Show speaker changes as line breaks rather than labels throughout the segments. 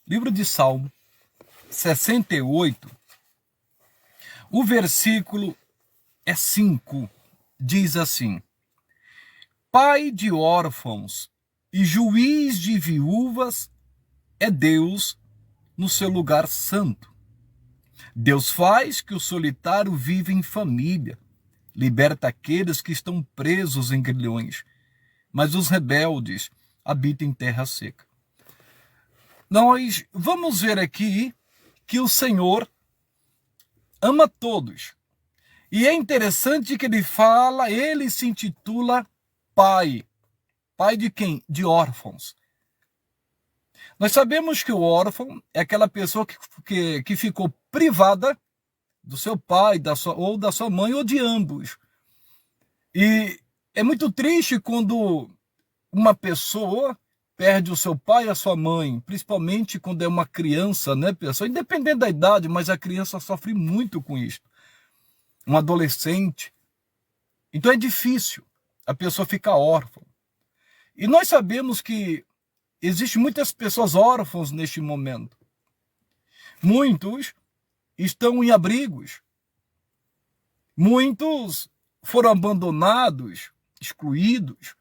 Livro de Salmo 68, o versículo é 5, diz assim: Pai de órfãos e juiz de viúvas é Deus no seu lugar santo. Deus faz que o solitário viva em família, liberta aqueles que estão presos em grilhões, mas os rebeldes habitam em terra seca. Nós vamos ver aqui que o Senhor ama todos. E é interessante que ele se intitula Pai. Pai de quem? De órfãos. Nós sabemos que o órfão é aquela pessoa que ficou privada do seu pai, ou da sua mãe, ou de ambos. E é muito triste quando uma pessoa perde o seu pai e a sua mãe, principalmente quando é uma criança, né, pessoal? Independente da idade, mas a criança sofre muito com isso. Um adolescente. Então é difícil a pessoa ficar órfã. E nós sabemos que existem muitas pessoas órfãs neste momento. Muitos estão em abrigos. Muitos foram abandonados, excluídos.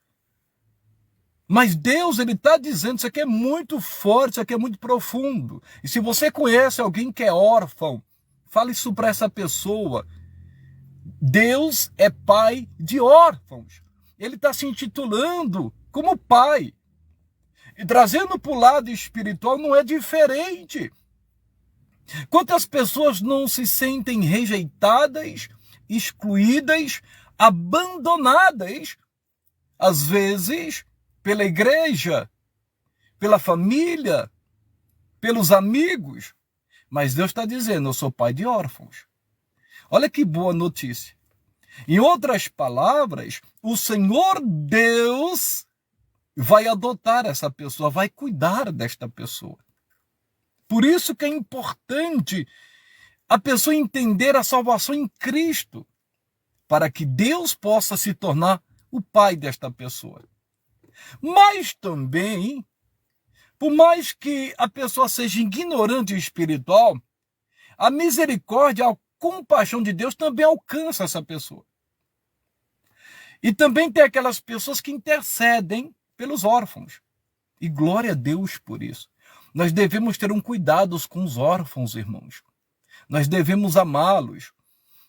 Mas Deus, ele está dizendo, isso aqui é muito forte, isso aqui é muito profundo. E se você conhece alguém que é órfão, fale isso para essa pessoa. Deus é pai de órfãos. Ele está se intitulando como pai. E trazendo para o lado espiritual não é diferente. Quantas pessoas não se sentem rejeitadas, excluídas, abandonadas, às vezes pela igreja, pela família, pelos amigos. Mas Deus está dizendo, eu sou pai de órfãos. Olha que boa notícia. Em outras palavras, o Senhor Deus vai adotar essa pessoa, vai cuidar desta pessoa. Por isso que é importante a pessoa entender a salvação em Cristo, para que Deus possa se tornar o pai desta pessoa. Mas também, por mais que a pessoa seja ignorante espiritual, a misericórdia, a compaixão de Deus também alcança essa pessoa. E também tem aquelas pessoas que intercedem pelos órfãos. E glória a Deus por isso. Nós devemos ter um cuidado com os órfãos, irmãos. Nós devemos amá-los.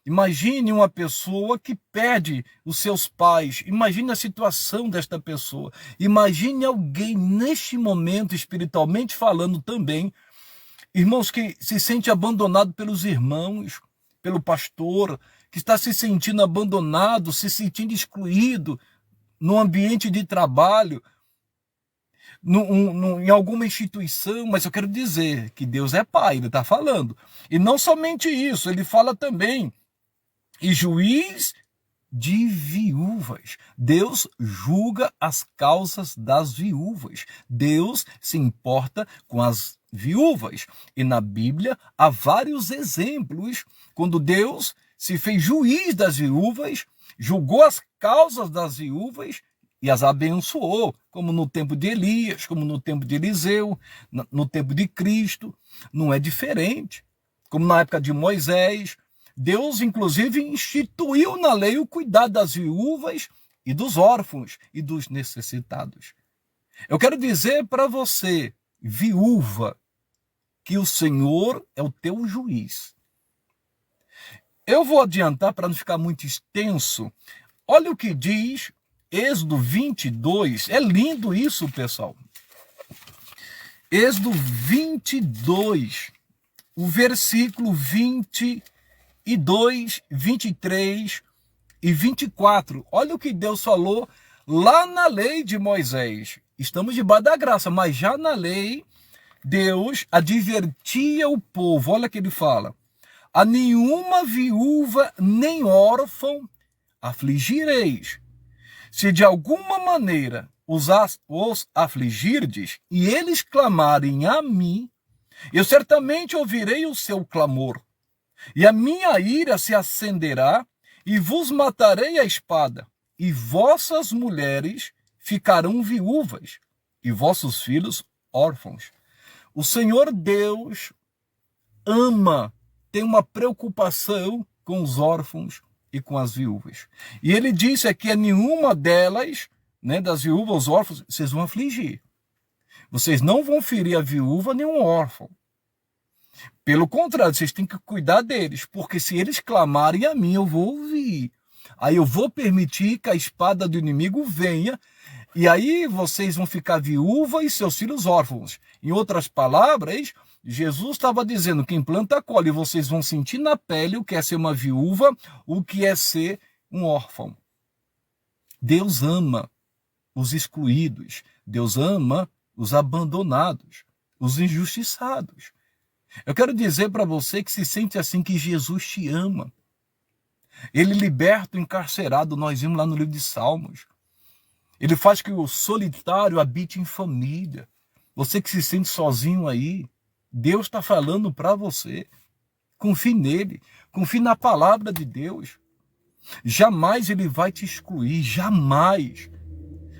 Imagine uma pessoa que perde os seus pais. Imagine a situação desta pessoa. Imagine alguém neste momento, espiritualmente falando também, irmãos, que se sente abandonado pelos irmãos, pelo pastor, que está se sentindo abandonado, se sentindo excluído no ambiente de trabalho, em alguma instituição. Mas eu quero dizer que Deus é pai, ele está falando. E não somente isso, ele fala também, e juiz de viúvas. Deus julga as causas das viúvas. Deus se importa com as viúvas. E na Bíblia há vários exemplos quando Deus se fez juiz das viúvas, julgou as causas das viúvas e as abençoou, como no tempo de Elias, como no tempo de Eliseu, no tempo de Cristo. Não é diferente. Como na época de Moisés, Deus, inclusive, instituiu na lei o cuidado das viúvas e dos órfãos e dos necessitados. Eu quero dizer para você, viúva, que o Senhor é o teu juiz. Eu vou adiantar para não ficar muito extenso. Olha o que diz Êxodo 22. É lindo isso, pessoal. Êxodo 22, o versículo 22, 23 e 24. Olha o que Deus falou lá na lei de Moisés. Estamos debaixo da graça, mas já na lei, Deus advertia o povo. Olha o que ele fala. A nenhuma viúva nem órfão afligireis. Se de alguma maneira os afligirdes e eles clamarem a mim, eu certamente ouvirei o seu clamor. E a minha ira se acenderá, e vos matarei a espada, e vossas mulheres ficarão viúvas, e vossos filhos órfãos. O Senhor Deus ama, tem uma preocupação com os órfãos e com as viúvas. E ele disse aqui, a nenhuma delas, né, das viúvas, os órfãos, vocês vão afligir. Vocês não vão ferir a viúva nem um órfão. Pelo contrário, vocês têm que cuidar deles, porque se eles clamarem a mim, eu vou ouvir. Aí eu vou permitir que a espada do inimigo venha, e aí vocês vão ficar viúva e seus filhos órfãos. Em outras palavras, Jesus estava dizendo que planta colhe, vocês vão sentir na pele o que é ser uma viúva, o que é ser um órfão. Deus ama os excluídos, Deus ama os abandonados, os injustiçados. Eu quero dizer para você que se sente assim, que Jesus te ama. Ele liberta o encarcerado, nós vimos lá no livro de Salmos. Ele faz que o solitário habite em família. Você que se sente sozinho aí, Deus está falando para você. Confie nele, confie na palavra de Deus. Jamais ele vai te excluir, jamais.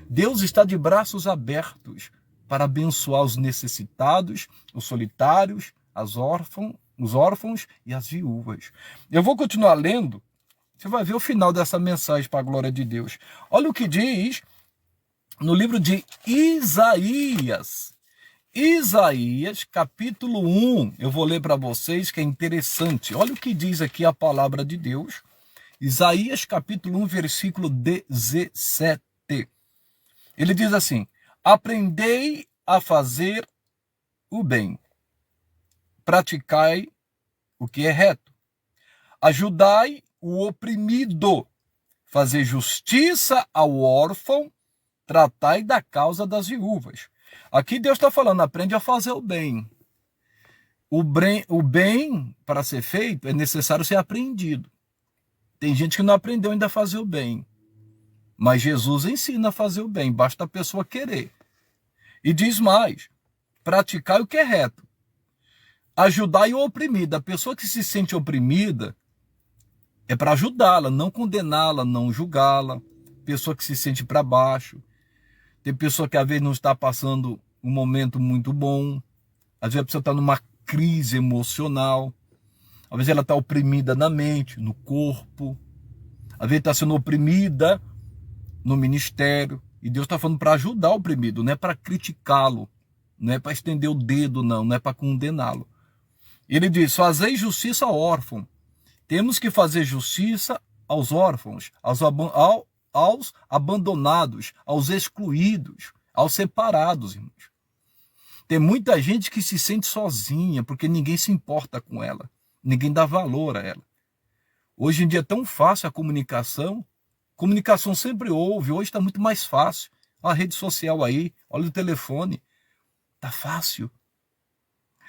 Deus está de braços abertos para abençoar os necessitados, os solitários, os órfãos e as viúvas. Eu vou continuar lendo, você vai ver o final dessa mensagem para a glória de Deus. Olha o que diz no livro de Isaías. Isaías, capítulo 1. Eu vou ler para vocês, que é interessante. Olha o que diz aqui a palavra de Deus. Isaías, capítulo 1, versículo 17. Ele diz assim: aprendei a fazer o bem, praticai o que é reto, ajudai o oprimido, fazer justiça ao órfão, tratai da causa das viúvas. Aqui Deus está falando, aprende a fazer o bem. O bem, para ser feito, é necessário ser aprendido. Tem gente que não aprendeu ainda a fazer o bem. Mas Jesus ensina a fazer o bem, basta a pessoa querer. E diz mais, praticar o que é reto. Ajudar o oprimido. A pessoa que se sente oprimida é para ajudá-la, não condená-la, não julgá-la. Pessoa que se sente para baixo. Tem pessoa que às vezes não está passando um momento muito bom. Às vezes a pessoa está numa crise emocional. Às vezes ela está oprimida na mente, no corpo. Às vezes está sendo oprimida no ministério. E Deus está falando para ajudar o oprimido, não é para criticá-lo, não é para estender o dedo, não é para condená-lo. Ele diz, fazei justiça ao órfão. Temos que fazer justiça aos órfãos, aos abandonados, aos excluídos, aos separados, irmãos. Tem muita gente que se sente sozinha, porque ninguém se importa com ela, ninguém dá valor a ela. Hoje em dia é tão fácil a comunicação sempre houve, hoje está muito mais fácil. Olha a rede social aí, olha o telefone, está fácil.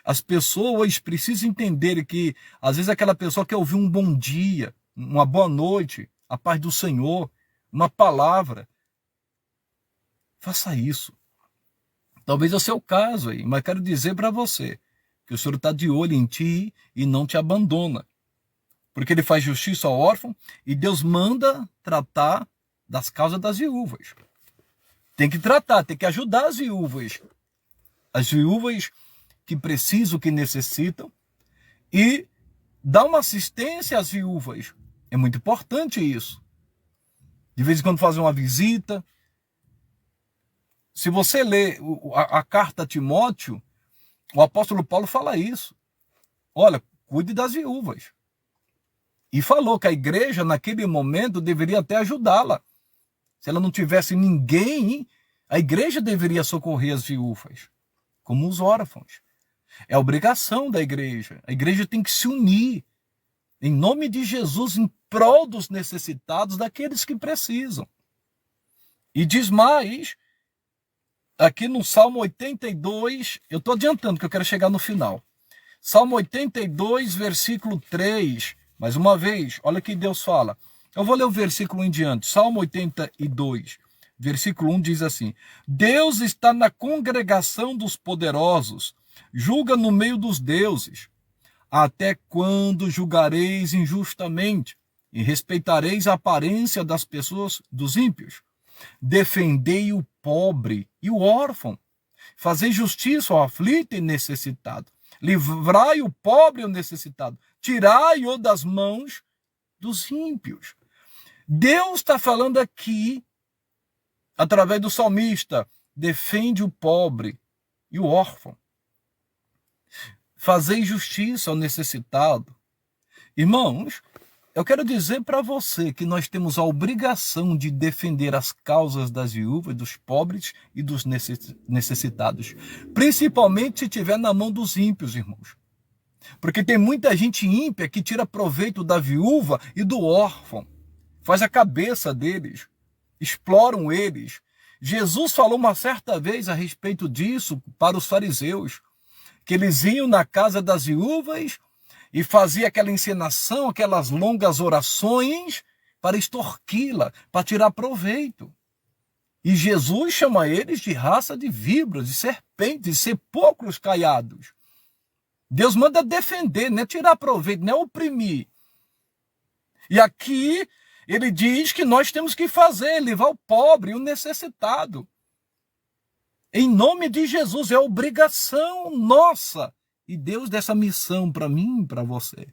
As pessoas precisam entender que, às vezes, aquela pessoa quer ouvir um bom dia, uma boa noite, a paz do Senhor, uma palavra. Faça isso. Talvez é o seu caso aí, mas quero dizer para você que o Senhor está de olho em ti e não te abandona. Porque ele faz justiça ao órfão e Deus manda tratar das causas das viúvas. Tem que tratar, tem que ajudar as viúvas. As viúvas que precisam, que necessitam, e dar uma assistência às viúvas. É muito importante isso. De vez em quando fazer uma visita. Se você ler a carta a Timóteo, o apóstolo Paulo fala isso. Olha, cuide das viúvas. E falou que a igreja, naquele momento, deveria até ajudá-la. Se ela não tivesse ninguém, a igreja deveria socorrer as viúvas, como os órfãos. É obrigação da igreja. A igreja tem que se unir, em nome de Jesus, em prol dos necessitados, daqueles que precisam. E diz mais, aqui no Salmo 82, eu estou adiantando que eu quero chegar no final. Salmo 82, versículo 3, mais uma vez, olha o que Deus fala. Eu vou ler o versículo em diante. Salmo 82, versículo 1 diz assim: Deus está na congregação dos poderosos, julga no meio dos deuses. Até quando julgareis injustamente e respeitareis a aparência das pessoas, dos ímpios? Defendei o pobre e o órfão. Fazei justiça ao aflito e necessitado. Livrai o pobre e o necessitado. Tirai-o das mãos dos ímpios. Deus está falando aqui, através do salmista, defende o pobre e o órfão. Fazei justiça ao necessitado. Irmãos, eu quero dizer para você que nós temos a obrigação de defender as causas das viúvas, dos pobres e dos necessitados. Principalmente se estiver na mão dos ímpios, irmãos. Porque tem muita gente ímpia que tira proveito da viúva e do órfão. Faz a cabeça deles. Exploram eles. Jesus falou uma certa vez a respeito disso para os fariseus. Que eles iam na casa das viúvas e fazia aquela encenação, aquelas longas orações para extorquí-la, para tirar proveito. E Jesus chama eles de raça de víboras, de serpentes, de sepulcros caiados. Deus manda defender, não é tirar proveito, não é oprimir. E aqui ele diz que nós temos que fazer, levar o pobre e o necessitado. Em nome de Jesus, é obrigação nossa. E Deus dessa missão para mim e para você.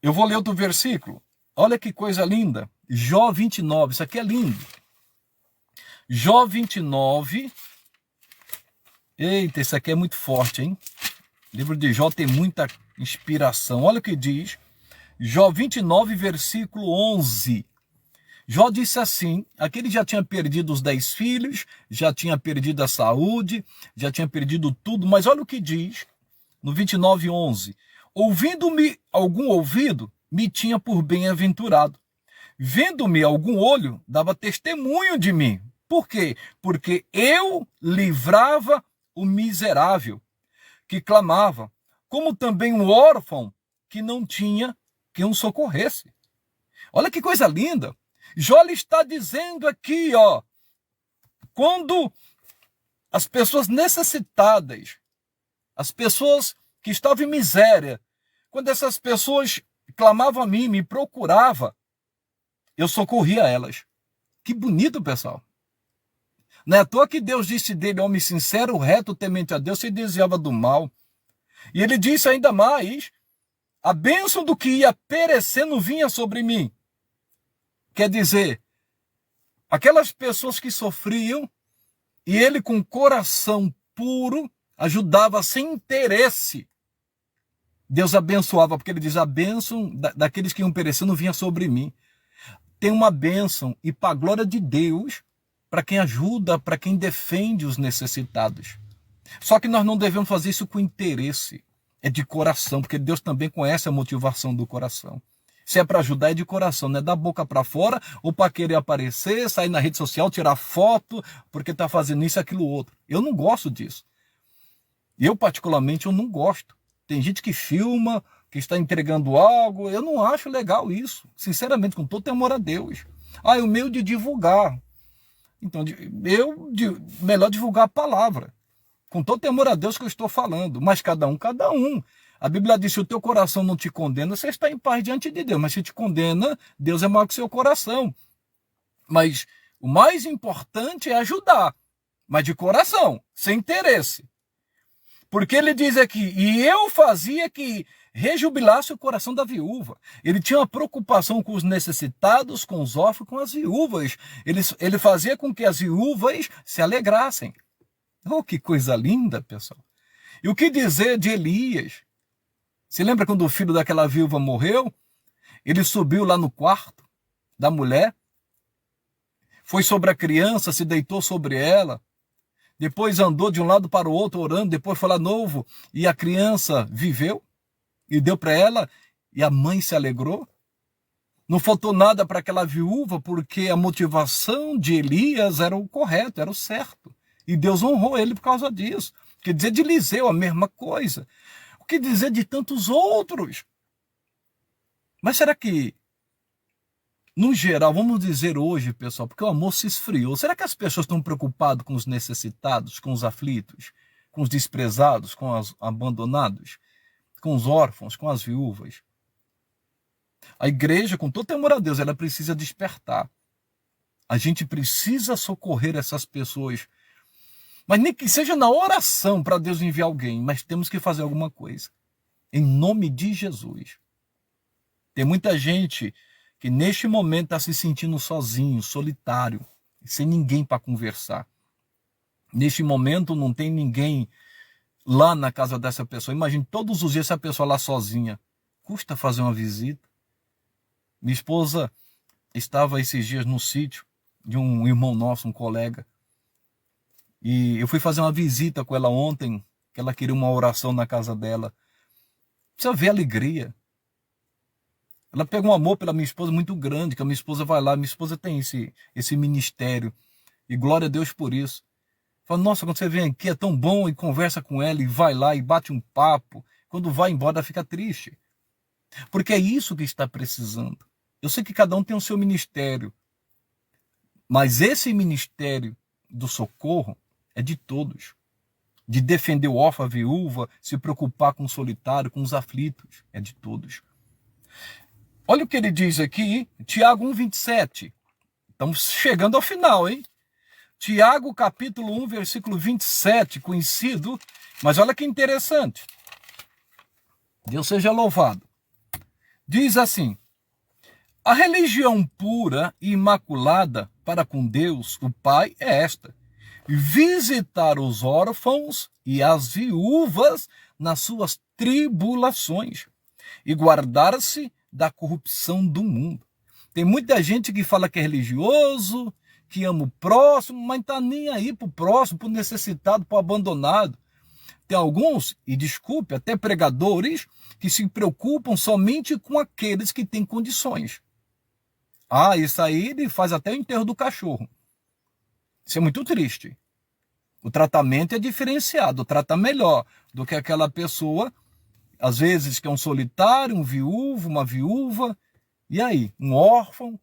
Eu vou ler outro versículo. Olha que coisa linda. Jó 29. Isso aqui é lindo. Jó 29. Eita, isso aqui é muito forte, hein? O livro de Jó tem muita inspiração. Olha o que diz. Jó 29, versículo 11. Jó disse assim, aquele já tinha perdido os 10 filhos, já tinha perdido a saúde, já tinha perdido tudo, mas olha o que diz no 29, 11. Ouvindo-me algum ouvido, me tinha por bem-aventurado. Vendo-me algum olho, dava testemunho de mim. Por quê? Porque eu livrava o miserável, que clamava, como também um órfão que não tinha quem o socorresse. Olha que coisa linda. Jó está dizendo aqui, ó, quando as pessoas necessitadas, as pessoas que estavam em miséria, quando essas pessoas clamavam a mim, me procuravam, eu socorria elas. Que bonito, pessoal. Não é à toa que Deus disse dele, homem sincero, reto, temente a Deus, se desviava do mal. E ele disse ainda mais, a bênção do que ia perecendo vinha sobre mim. Quer dizer, aquelas pessoas que sofriam, e ele com coração puro, ajudava sem interesse. Deus abençoava, porque ele diz, a bênção daqueles que iam perecendo vinha sobre mim. Tem uma bênção, e para a glória de Deus, para quem ajuda, para quem defende os necessitados. Só que nós não devemos fazer isso com interesse, é de coração, porque Deus também conhece a motivação do coração. Se é para ajudar, é de coração, não é da boca para fora, ou para querer aparecer, sair na rede social, tirar foto, porque está fazendo isso, aquilo, outro. Eu não gosto disso. Eu, particularmente, eu não gosto. Tem gente que filma, que está entregando algo, eu não acho legal isso. Sinceramente, com todo temor a Deus. É o meio de divulgar. Então, melhor divulgar a palavra. Com todo temor a Deus que eu estou falando, mas cada um. A Bíblia diz, se o teu coração não te condena, você está em paz diante de Deus. Mas se te condena, Deus é maior que o seu coração. Mas o mais importante é ajudar. Mas de coração, sem interesse. Porque ele diz aqui, e eu fazia que rejubilasse o coração da viúva. Ele tinha uma preocupação com os necessitados, com os órfãos, com as viúvas. Ele fazia com que as viúvas se alegrassem. Oh, que coisa linda, pessoal. E o que dizer de Elias? Se lembra quando o filho daquela viúva morreu? Ele subiu lá no quarto da mulher, foi sobre a criança, se deitou sobre ela, depois andou de um lado para o outro orando, depois foi lá novo, e a criança viveu, e deu para ela, e a mãe se alegrou. Não faltou nada para aquela viúva, porque a motivação de Elias era o correto, era o certo. E Deus honrou ele por causa disso. Quer dizer, de Eliseu, a mesma coisa. O que dizer de tantos outros? Mas será que, no geral, vamos dizer hoje, pessoal, porque o amor se esfriou, será que as pessoas estão preocupadas com os necessitados, com os aflitos, com os desprezados, com os abandonados, com os órfãos, com as viúvas? A igreja, com todo temor a Deus, ela precisa despertar. A gente precisa socorrer essas pessoas Mas nem que seja na oração para Deus enviar alguém, mas temos que fazer alguma coisa. Em nome de Jesus. Tem muita gente que neste momento está se sentindo sozinho, solitário, sem ninguém para conversar. Neste momento não tem ninguém lá na casa dessa pessoa. Imagine todos os dias essa pessoa lá sozinha. Custa fazer uma visita. Minha esposa estava esses dias no sítio de um irmão nosso, um colega. E eu fui fazer uma visita com ela ontem, que ela queria uma oração na casa dela. Precisa ver a alegria. Ela pegou um amor pela minha esposa muito grande, que a minha esposa vai lá, minha esposa tem esse ministério. E glória a Deus por isso. Fala, nossa, quando você vem aqui é tão bom, e conversa com ela, e vai lá e bate um papo. Quando vai embora, ela fica triste. Porque é isso que está precisando. Eu sei que cada um tem o seu ministério. Mas esse ministério do socorro é de todos. De defender o órfão, a viúva, se preocupar com o solitário, com os aflitos, é de todos. Olha o que ele diz aqui, Tiago 1:27. Estamos chegando ao final, hein? Tiago capítulo 1, versículo 27, conhecido, mas olha que interessante. Deus seja louvado. Diz assim: a religião pura e imaculada para com Deus, o Pai, é esta: visitar os órfãos e as viúvas nas suas tribulações e guardar-se da corrupção do mundo. Tem muita gente que fala que é religioso, que ama o próximo, mas não está nem aí para o próximo, para o necessitado, para o abandonado. Tem alguns, e desculpe, até pregadores, que se preocupam somente com aqueles que têm condições. Ah, isso aí ele faz até o enterro do cachorro. Isso é muito triste. O tratamento é diferenciado, trata melhor do que aquela pessoa, às vezes que é um solitário, um viúvo, uma viúva, e aí, um órfão,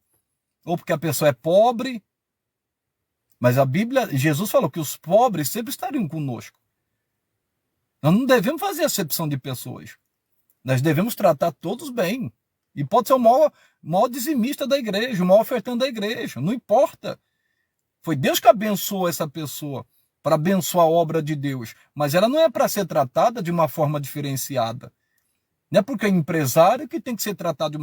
ou porque a pessoa é pobre. Mas a Bíblia, Jesus falou que os pobres sempre estariam conosco. Nós não devemos fazer acepção de pessoas. Nós devemos tratar todos bem. E pode ser o maior dizimista da igreja, o maior ofertante da igreja, não importa. Foi Deus que abençoou essa pessoa para abençoar a obra de Deus. Mas ela não é para ser tratada de uma forma diferenciada. Não é porque é empresário que tem que ser tratado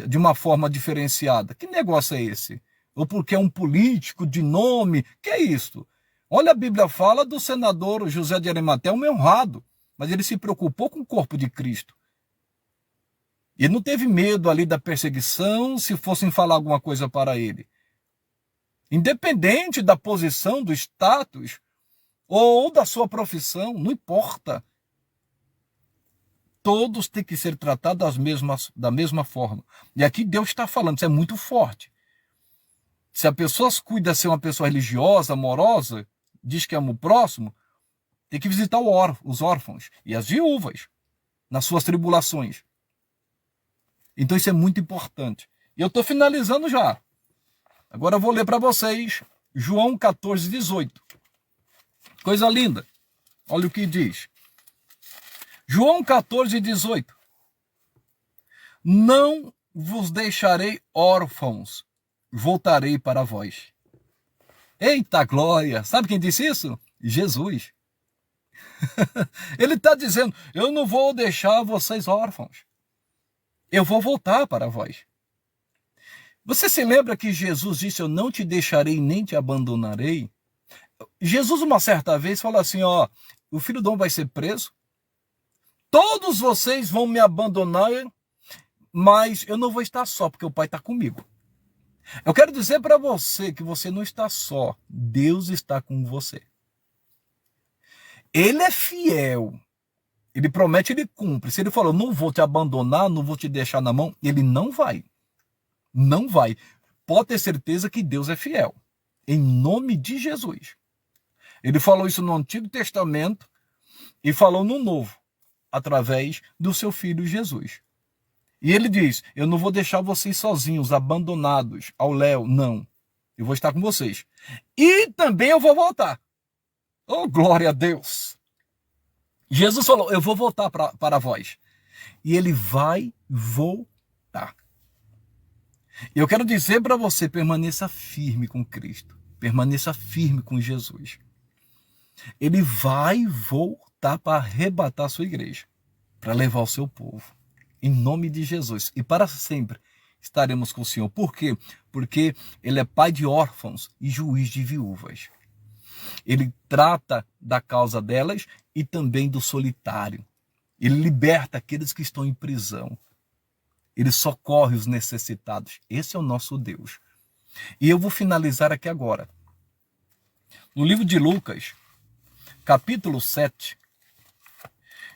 de uma forma diferenciada. Que negócio é esse? Ou porque é um político de nome? Que é isso? Olha, a Bíblia fala do senador José de Arimateia, um honrado, mas ele se preocupou com o corpo de Cristo. Ele não teve medo ali da perseguição se fossem falar alguma coisa para ele. Independente da posição, do status ou da sua profissão, não importa. Todos têm que ser tratados da mesma forma. E aqui Deus está falando, isso é muito forte. Se a pessoa cuida de ser uma pessoa religiosa, amorosa, diz que ama o próximo, tem que visitar os órfãos e as viúvas nas suas tribulações. Então isso é muito importante. E eu estou finalizando já. Agora eu vou ler para vocês João 14:18. Coisa linda. Olha o que diz. João 14:18. Não vos deixarei órfãos, voltarei para vós. Eita glória! Sabe quem disse isso? Jesus. Ele está dizendo, eu não vou deixar vocês órfãos. Eu vou voltar para vós. Você se lembra que Jesus disse, eu não te deixarei nem te abandonarei? Jesus uma certa vez falou assim, ó, o filho do homem vai ser preso, todos vocês vão me abandonar, mas eu não vou estar só, porque o Pai está comigo. Eu quero dizer para você que você não está só, Deus está com você. Ele é fiel, ele promete, ele cumpre. Se ele falou, não vou te abandonar, não vou te deixar na mão, ele não vai. Não vai. Pode ter certeza que Deus é fiel. Em nome de Jesus. Ele falou isso no Antigo Testamento e falou no Novo, através do seu Filho Jesus. E ele diz, eu não vou deixar vocês sozinhos, abandonados ao léu, não. Eu vou estar com vocês. E também eu vou voltar. Oh, glória a Deus. Jesus falou, eu vou voltar para vós. E ele vai voltar. Eu quero dizer para você, permaneça firme com Cristo. Permaneça firme com Jesus. Ele vai voltar para arrebatar a sua igreja, para levar o seu povo. Em nome de Jesus. E para sempre estaremos com o Senhor. Por quê? Porque ele é pai de órfãos e juiz de viúvas. Ele trata da causa delas e também do solitário. Ele liberta aqueles que estão em prisão. Ele socorre os necessitados. Esse é o nosso Deus. E eu vou finalizar aqui agora. No livro de Lucas, capítulo 7,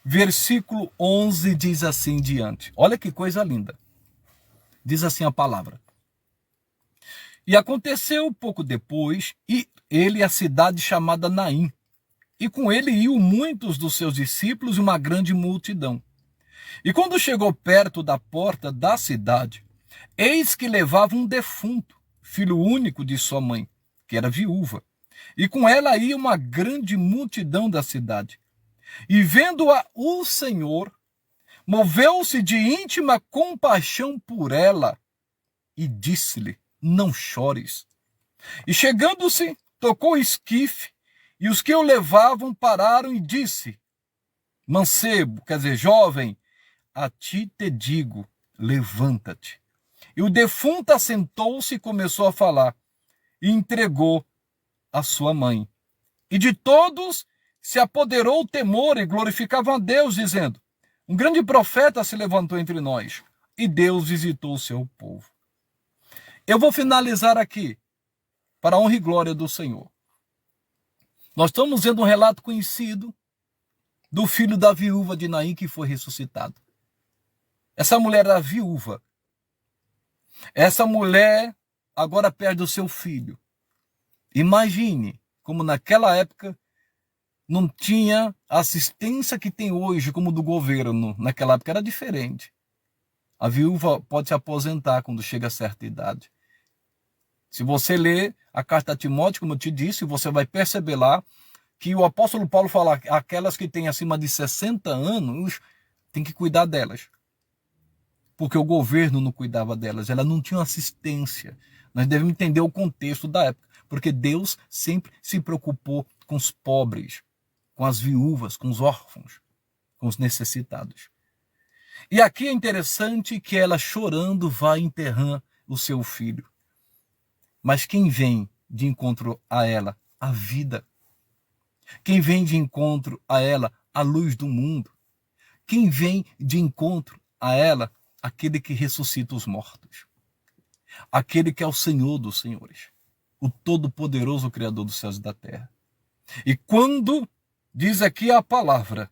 versículo 11 diz assim em diante. Olha que coisa linda. Diz assim a palavra. E aconteceu pouco depois, e ele a cidade chamada Naim, e com ele iam muitos dos seus discípulos e uma grande multidão. E quando chegou perto da porta da cidade, eis que levava um defunto, filho único de sua mãe, que era viúva, e com ela ia uma grande multidão da cidade. E vendo-a o Senhor, moveu-se de íntima compaixão por ela, e disse-lhe, não chores. E chegando-se, tocou o esquife, e os que o levavam pararam e disse, mancebo, quer dizer, jovem, a ti te digo, levanta-te. E o defunto assentou-se e começou a falar, e entregou a sua mãe. E de todos se apoderou o temor e glorificavam a Deus, dizendo, um grande profeta se levantou entre nós, e Deus visitou o seu povo. Eu vou finalizar aqui, para a honra e glória do Senhor. Nós estamos vendo um relato conhecido do filho da viúva de Naim que foi ressuscitado. Essa mulher era viúva. Essa mulher agora perde o seu filho. Imagine como naquela época não tinha a assistência que tem hoje como do governo. Naquela época era diferente. A viúva pode se aposentar quando chega a certa idade. Se você ler a carta a Timóteo, como eu te disse, você vai perceber lá que o apóstolo Paulo fala que aquelas que têm acima de 60 anos tem que cuidar delas. Porque o governo não cuidava delas, ela não tinha assistência. Nós devemos entender o contexto da época, porque Deus sempre se preocupou com os pobres, com as viúvas, com os órfãos, com os necessitados. E aqui é interessante que ela chorando vai enterrar o seu filho. Mas quem vem de encontro a ela? A vida. Quem vem de encontro a ela? A luz do mundo. Quem vem de encontro a ela? Aquele que ressuscita os mortos. Aquele que é o Senhor dos senhores. O Todo-Poderoso Criador dos céus e da terra. E quando diz aqui a palavra,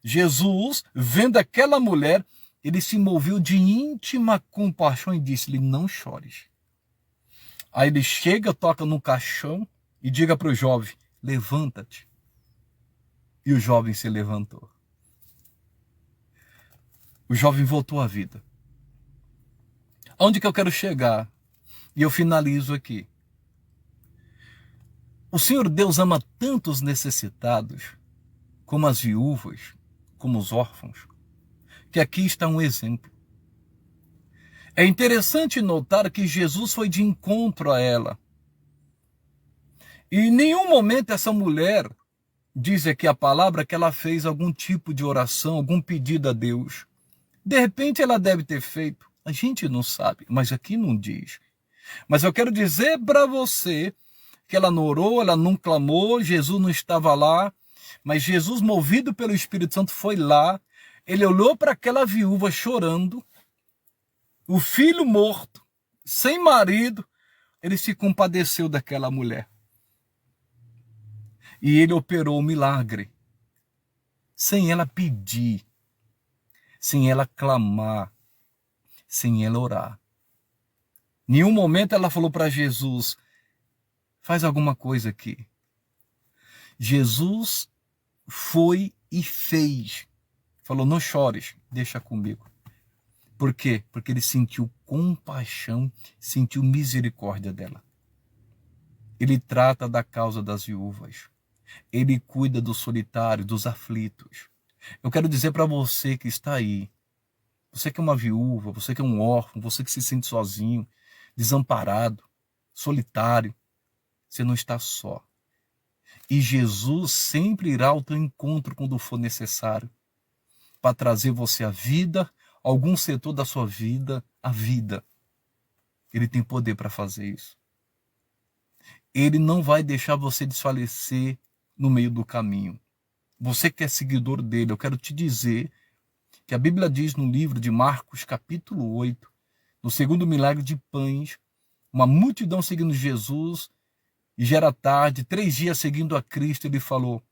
Jesus, vendo aquela mulher, ele se moveu de íntima compaixão e disse-lhe, não chores. Aí ele chega, toca no caixão e diga para o jovem, levanta-te. E o jovem se levantou. O jovem voltou à vida. Onde que eu quero chegar? E eu finalizo aqui. O Senhor Deus ama tanto os necessitados, como as viúvas, como os órfãos, que aqui está um exemplo. É interessante notar que Jesus foi de encontro a ela. E em nenhum momento essa mulher, diz aqui a palavra, que ela fez algum tipo de oração, algum pedido a Deus. De repente ela deve ter feito, a gente não sabe, mas aqui não diz. Mas eu quero dizer para você que ela não orou, ela não clamou, Jesus não estava lá, mas Jesus, movido pelo Espírito Santo, foi lá, ele olhou para aquela viúva chorando, o filho morto, sem marido, ele se compadeceu daquela mulher. E ele operou o milagre, sem ela pedir, sem ela clamar, sem ela orar. Em nenhum momento ela falou para Jesus, faz alguma coisa aqui. Jesus foi e fez. Falou, não chores, deixa comigo. Por quê? Porque ele sentiu compaixão, sentiu misericórdia dela. Ele trata da causa das viúvas. Ele cuida do solitário, dos aflitos. Eu quero dizer para você que está aí, você que é uma viúva, você que é um órfão, você que se sente sozinho, desamparado, solitário, você não está só. E Jesus sempre irá ao teu encontro quando for necessário, para trazer você à vida, algum setor da sua vida, à vida. Ele tem poder para fazer isso. Ele não vai deixar você desfalecer no meio do caminho. Você que é seguidor dele, eu quero te dizer que a Bíblia diz no livro de Marcos, capítulo 8, no segundo milagre de pães, uma multidão seguindo Jesus, e já era tarde, 3 dias seguindo a Cristo, ele falou,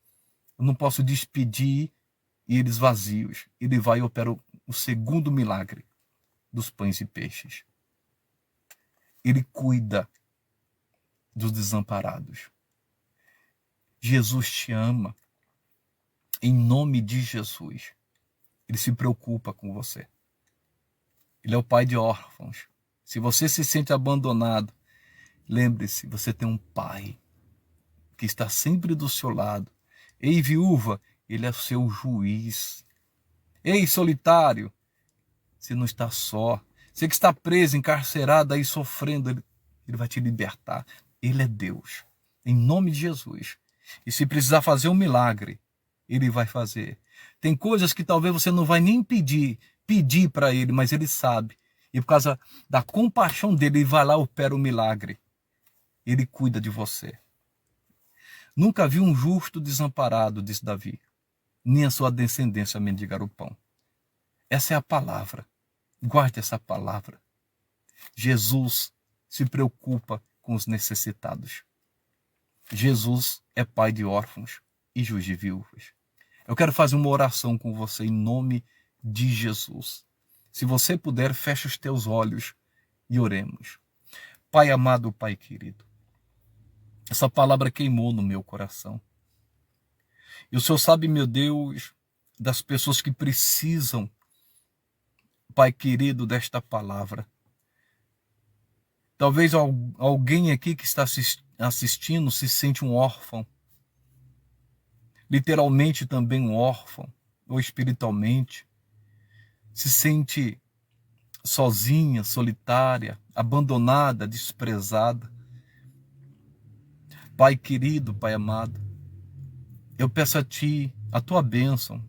eu não posso despedir e eles vazios. Ele vai e opera o segundo milagre dos pães e peixes. Ele cuida dos desamparados. Jesus te ama. Em nome de Jesus. Ele se preocupa com você. Ele é o pai de órfãos. Se você se sente abandonado, lembre-se, você tem um pai que está sempre do seu lado. Ei, viúva, ele é o seu juiz. Ei, solitário, você não está só. Você que está preso, encarcerado, aí sofrendo, ele vai te libertar. Ele é Deus. Em nome de Jesus. E se precisar fazer um milagre, ele vai fazer. Tem coisas que talvez você não vai nem pedir para ele, mas ele sabe. E por causa da compaixão dele, ele vai lá e opera o milagre. Ele cuida de você. Nunca vi um justo desamparado, disse Davi, nem a sua descendência mendigar o pão. Essa é a palavra. Guarde essa palavra. Jesus se preocupa com os necessitados. Jesus é pai de órfãos e juiz de viúvas. Eu quero fazer uma oração com você em nome de Jesus. Se você puder, feche os teus olhos e oremos. Pai amado, Pai querido, essa palavra queimou no meu coração. E o Senhor sabe, meu Deus, das pessoas que precisam, Pai querido, desta palavra. Talvez alguém aqui que está assistindo se sente um órfão. Literalmente também um órfão, ou espiritualmente. Se sente sozinha, solitária, abandonada, desprezada. Pai querido, Pai amado, eu peço a Ti a Tua bênção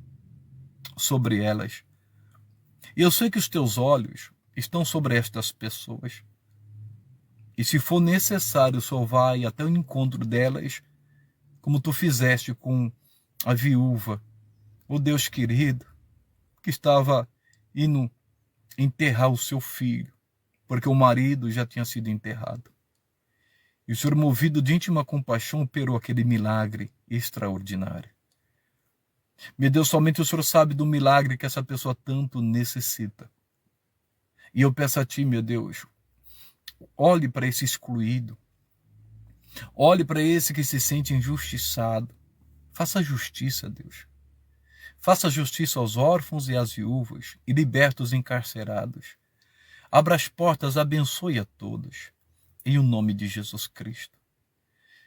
sobre elas. E eu sei que os Teus olhos estão sobre estas pessoas. E se for necessário, o Senhor vai até o encontro delas, como Tu fizeste com a viúva, o Deus querido, que estava indo enterrar o seu filho, porque o marido já tinha sido enterrado. E o Senhor, movido de íntima compaixão, operou aquele milagre extraordinário. Meu Deus, somente o Senhor sabe do milagre que essa pessoa tanto necessita. E eu peço a Ti, meu Deus, olhe para esse excluído. Olhe para esse que se sente injustiçado. Faça justiça, Deus. Faça justiça aos órfãos e às viúvas e liberta os encarcerados. Abra as portas, abençoe a todos. Em o nome de Jesus Cristo.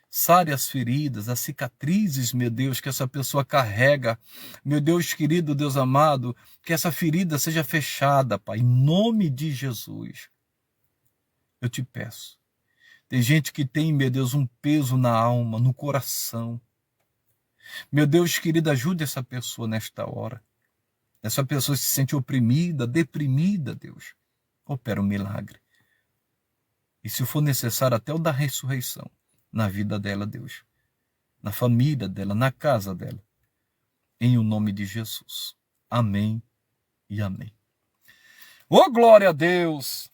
Sare as feridas, as cicatrizes, meu Deus, que essa pessoa carrega. Meu Deus querido, Deus amado, que essa ferida seja fechada, Pai, em nome de Jesus. Eu te peço. Tem gente que tem, meu Deus, um peso na alma, no coração. Meu Deus querido, ajude essa pessoa nesta hora. Essa pessoa se sente oprimida, deprimida, Deus. Opera um milagre. E se for necessário, até o da ressurreição. Na vida dela, Deus. Na família dela, na casa dela. Em o nome de Jesus. Amém e amém. Ô, glória a Deus!